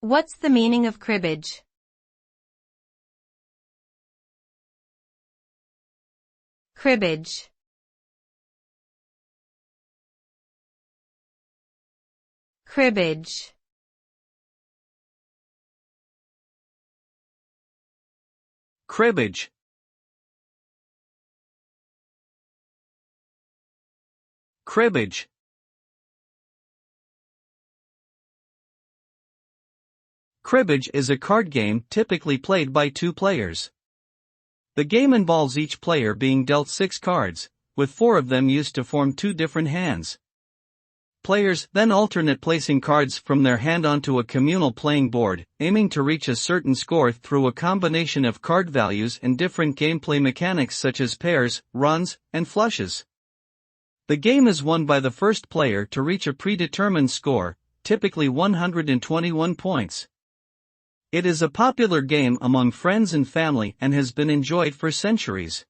What's the meaning of cribbage? Cribbage. Cribbage. Cribbage. Cribbage. Cribbage is a card game typically played by two players. The game involves each player being dealt 6 cards, with 4 of them used to form 2 different hands. Players then alternate placing cards from their hand onto a communal playing board, aiming to reach a certain score through a combination of card values and different gameplay mechanics such as pairs, runs, and flushes. The game is won by the first player to reach a predetermined score, typically 121 points. It is a popular game among friends and family and has been enjoyed for centuries.